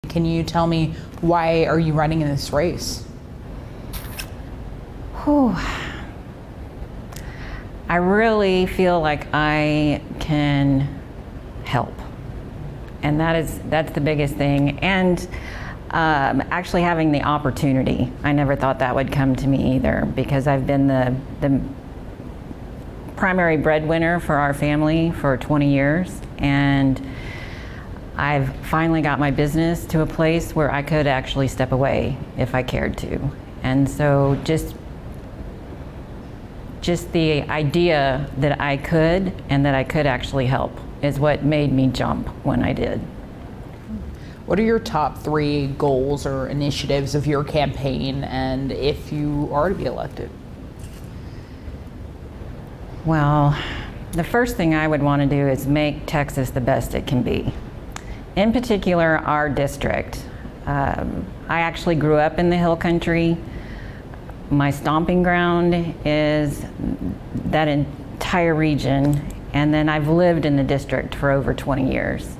Can you tell me, why are you running in this race? Whew. I really feel like I can help, and that's the biggest thing. And actually having the opportunity, I never thought that would come to me either, because I've been the primary breadwinner for our family for 20 years, and I've finally got my business to a place where I could actually step away if I cared to. And so just the idea that I could, and that I could actually help, is what made me jump when I did. What are your top 3 goals or initiatives of your campaign, and if you are to be elected? Well, the first thing I would want to do is make Texas the best it can be. In particular, our district. I actually grew up in the Hill Country. My stomping ground is that entire region, and then I've lived in the district for over 20 years.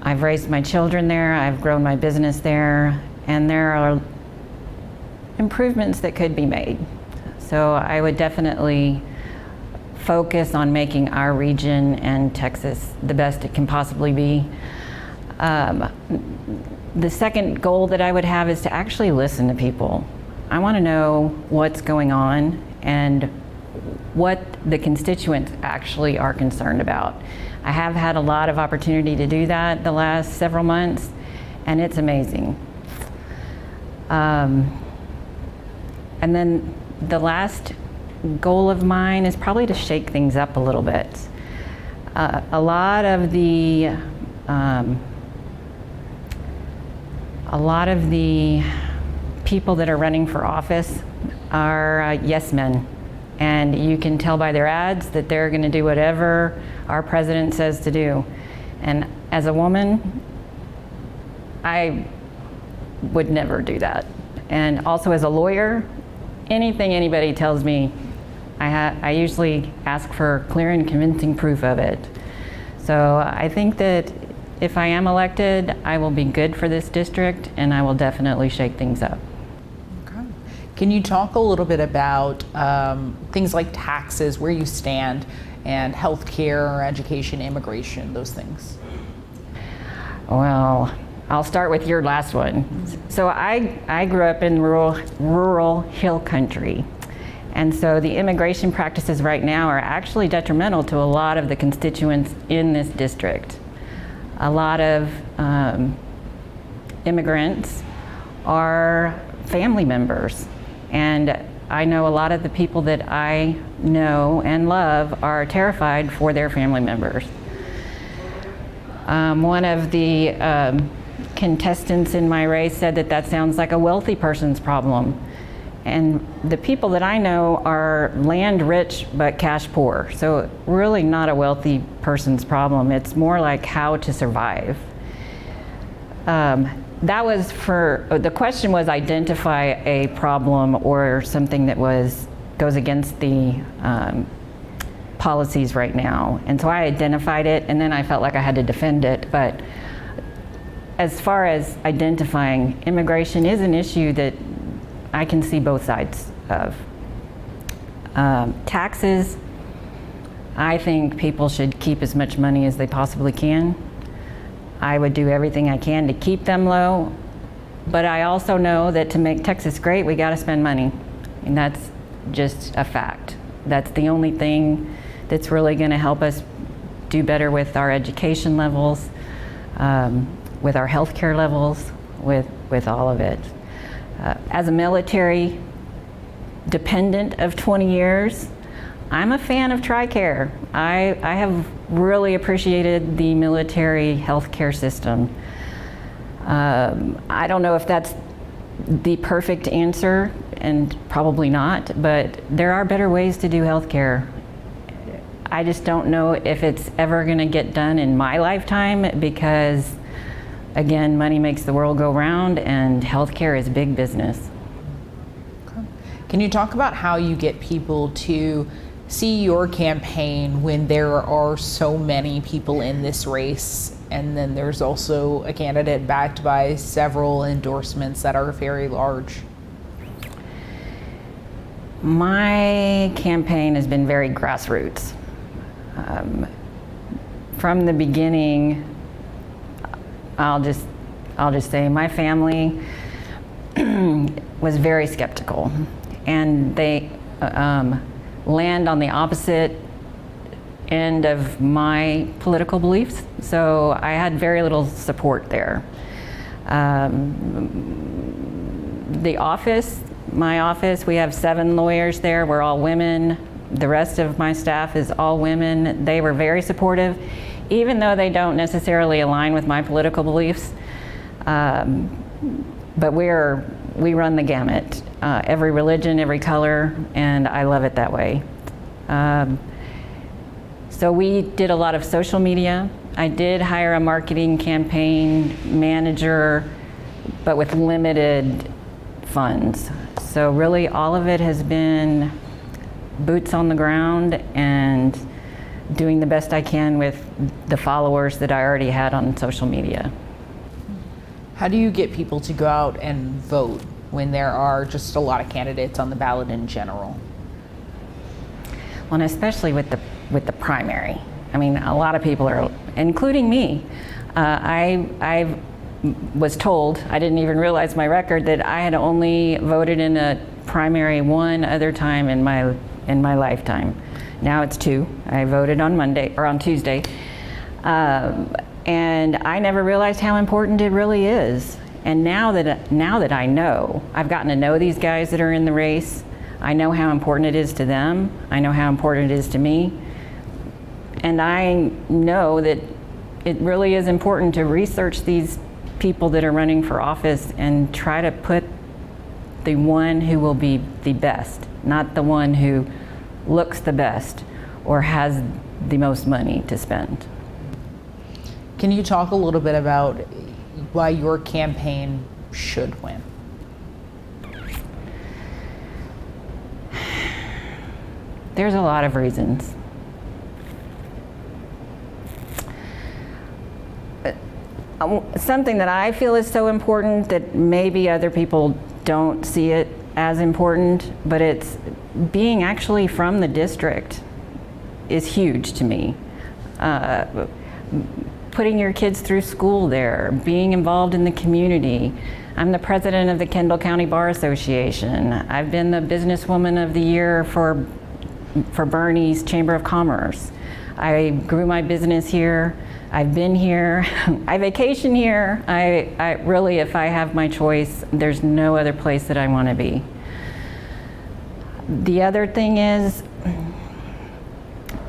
I've raised my children there, I've grown my business there, and there are improvements that could be made. So I would definitely focus on making our region and Texas the best it can possibly be. The second goal that I would have is to actually listen to people. I want to know what's going on and what the constituents actually are concerned about. I have had a lot of opportunity to do that the last several months, and it's amazing. And then the last goal of mine is probably to shake things up a little bit. A lot of the people that are running for office are yes men, and you can tell by their ads that they're going to do whatever our president says to do. And as a woman, I would never do that. And also as a lawyer, anything anybody tells me, I usually ask for clear and convincing proof of it. So I think that if I am elected, I will be good for this district, and I will definitely shake things up. Okay. Can you talk a little bit about things like taxes, where you stand, and healthcare, education, immigration, those things? Well, I'll start with your last one. So I grew up in rural hill country. And so the immigration practices right now are actually detrimental to a lot of the constituents in this district. A lot of immigrants are family members. And I know a lot of the people that I know and love are terrified for their family members. One of the contestants in my race said that sounds like a wealthy person's problem. And the people that I know are land rich but cash poor. So really not a wealthy person's problem. It's more like how to survive. That was the question was identify a problem or something that goes against the policies right now. And so I identified it, and then I felt like I had to defend it. But as far as identifying, immigration is an issue that I can see both sides of. Taxes, I think people should keep as much money as they possibly can. I would do everything I can to keep them low, but I also know that to make Texas great, we gotta spend money. And that's just a fact. That's the only thing that's really gonna help us do better with our education levels, with our healthcare levels, with all of it. As a military dependent of 20 years, I'm a fan of TRICARE. I have really appreciated the military healthcare system. I don't know if that's the perfect answer, and probably not, but there are better ways to do healthcare. I just don't know if it's ever gonna get done in my lifetime because, again, money makes the world go round, and healthcare is big business. Okay. Can you talk about how you get people to see your campaign when there are so many people in this race and then there's also a candidate backed by several endorsements that are very large. My campaign has been very grassroots. From the beginning, I'll just say my family was very skeptical, and they land on the opposite end of my political beliefs, so I had very little support there. My office, we have 7 lawyers there. We're all women. The rest of my staff is all women. They were very supportive, even though they don't necessarily align with my political beliefs. But we run the gamut, every religion, every color, and I love it that way. So we did a lot of social media. I did hire a marketing campaign manager, but with limited funds. So really all of it has been boots on the ground and doing the best I can with the followers that I already had on social media. How do you get people to go out and vote when there are just a lot of candidates on the ballot in general? Well, and especially with the primary. I mean, a lot of people are, including me. I was told, I didn't even realize my record, that I had only voted in a primary one other time in my lifetime. Now it's 2. I voted on Tuesday. And I never realized how important it really is. And now that I know, I've gotten to know these guys that are in the race. I know how important it is to them. I know how important it is to me. And I know that it really is important to research these people that are running for office and try to put the one who will be the best, not the one who looks the best or has the most money to spend. Can you talk a little bit about why your campaign should win? There's a lot of reasons. Something that I feel is so important that maybe other people don't see it as important, but it's being actually from the district is huge to me. Putting your kids through school there, being involved in the community. I'm the president of the Kendall County Bar Association. I've been the Businesswoman of the Year for Bernie's Chamber of Commerce. I grew my business here. I've been here. I vacation here. I really, if I have my choice, there's no other place that I want to be. The other thing is,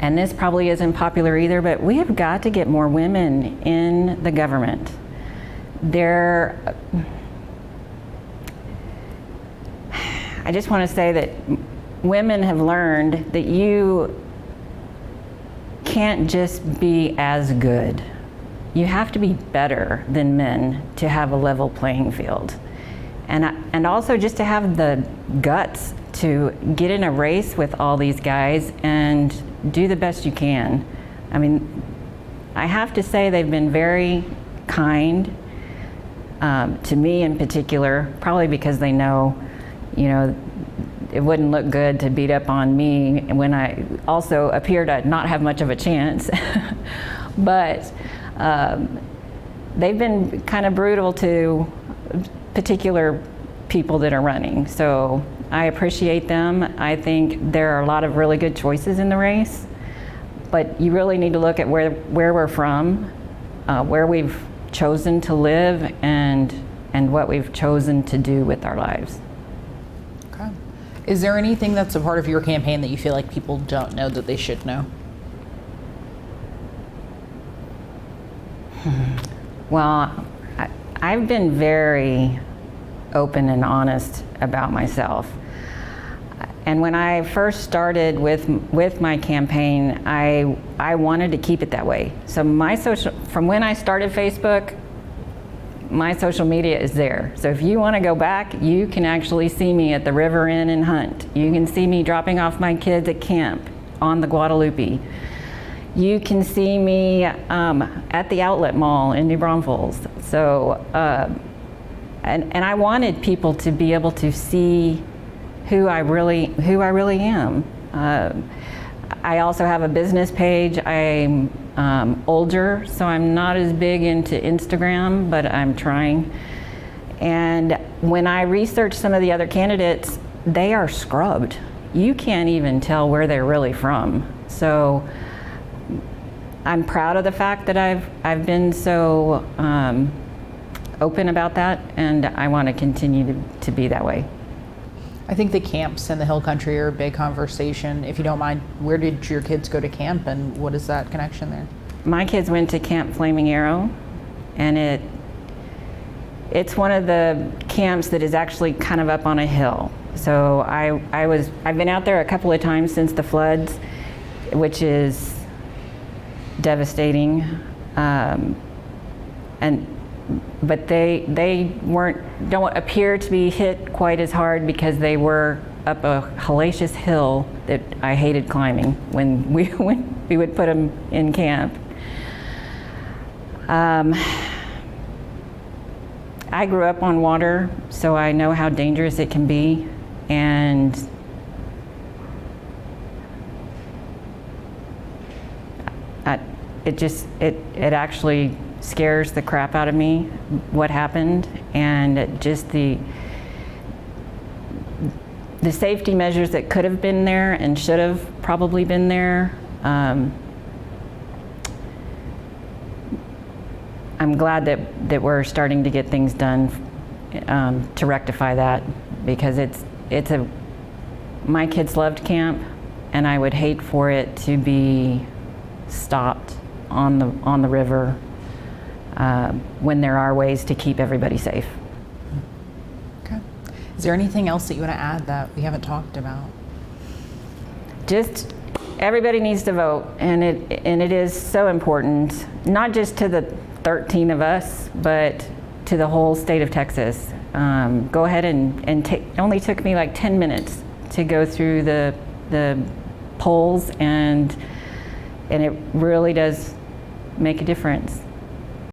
and this probably isn't popular either, but we have got to get more women in the government. I just want to say that women have learned that you can't just be as good. You have to be better than men to have a level playing field. And also just to have the guts to get in a race with all these guys and do the best you can. I mean, I have to say they've been very kind to me in particular, probably because they know, it wouldn't look good to beat up on me when I also appear to not have much of a chance. But they've been kind of brutal to particular people that are running. So I appreciate them. I think there are a lot of really good choices in the race, but you really need to look at where we're from, where we've chosen to live, and what we've chosen to do with our lives. Okay. Is there anything that's a part of your campaign that you feel like people don't know that they should know? Well, I've been very open and honest about myself. And when I first started with my campaign, I wanted to keep it that way. So from when I started Facebook, my social media is there. So if you want to go back, you can actually see me at the River Inn and Hunt. You can see me dropping off my kids at camp on the Guadalupe. you can see me at the outlet mall in New Braunfels. So, and I wanted people to be able to see who I really am. I also have a business page. I'm older, so I'm not as big into Instagram, but I'm trying. And when I research some of the other candidates, they are scrubbed. You can't even tell where they're really from. So I'm proud of the fact that I've been so open about that, and I want to continue to be that way. I think the camps in the Hill Country are a big conversation. If you don't mind, where did your kids go to camp, and what is that connection there? My kids went to Camp Flaming Arrow, and it's one of the camps that is actually kind of up on a hill. So I've been out there a couple of times since the floods, which is devastating. But they don't appear to be hit quite as hard because they were up a hellacious hill that I hated climbing when we would put them in camp. I grew up on water, so I know how dangerous it can be, and it actually scares the crap out of me what happened, and just the safety measures that could have been there and should have probably been there. I'm glad that we're starting to get things done to rectify that, because my kids loved camp, and I would hate for it to be stopped on the river when there are ways to keep everybody safe. Okay. Is there anything else that you want to add that we haven't talked about? Just everybody needs to vote, and it is so important, not just to the 13 of us, but to the whole state of Texas. Go ahead and take. It only took me like 10 minutes to go through the polls, and it really does make a difference.